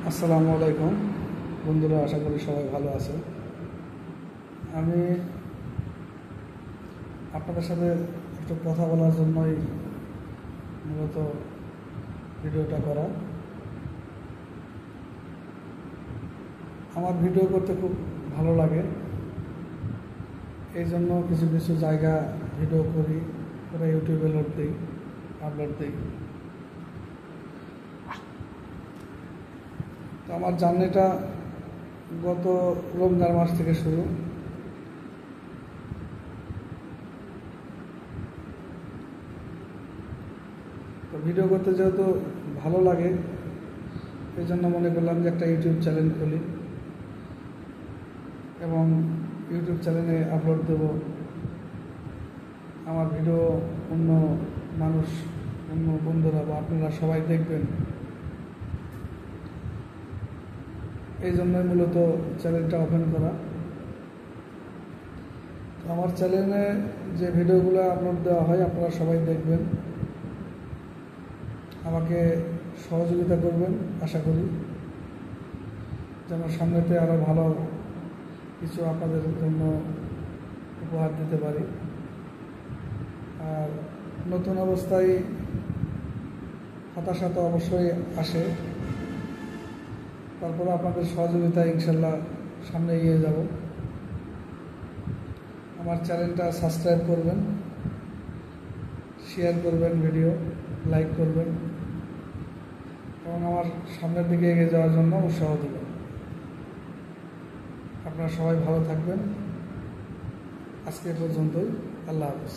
আসসালামু আলাইকুম বন্ধুরা, আশা করি সবাই ভালো আছে। আমি আপনাদের সাথে একটু কথা বলার জন্যই মূলত ভিডিওটা করা। আমার ভিডিও করতে খুব ভালো লাগে, এই জন্য কিছু কিছু জায়গা ভিডিও করি, করে ইউটিউবে আপলোড দিই। তো আমার জার্নিটা গত রমজান মাস থেকে শুরু। তো ভিডিও করতে যেহেতু ভালো লাগে, এই জন্য মনে করলাম যে একটা ইউটিউব চ্যানেল খুলি এবং ইউটিউব চ্যানেলে আপলোড দেব। আমার ভিডিও অন্য মানুষ, অন্য বন্ধুরা বা আপনারা সবাই দেখবেন, এই জন্যই মূলত চ্যানেলটা ওপেন করা। আমার চ্যানেলে যে ভিডিওগুলো আপলোড দেওয়া হয় আপনারা সবাই দেখবেন, আমাকে সহযোগিতা করবেন। আশা করি যেন সামনেতে আরও ভালো কিছু আপনাদের জন্য উপহার দিতে পারি। আর নতুন অবস্থায় হতাশা তো অবশ্যই আসে, তারপরে আপনাদের সহযোগিতায় ইনশাল্লাহ সামনে এগিয়ে যাব। আমার চ্যানেলটা সাবস্ক্রাইব করবেন, শেয়ার করবেন, ভিডিও লাইক করবেন এবং আমার সামনের দিকে এগিয়ে যাওয়ার জন্য উৎসাহ দেবেন। আপনারা সবাই ভালো থাকবেন। আজকে পর্যন্তই। আল্লাহ হাফেজ।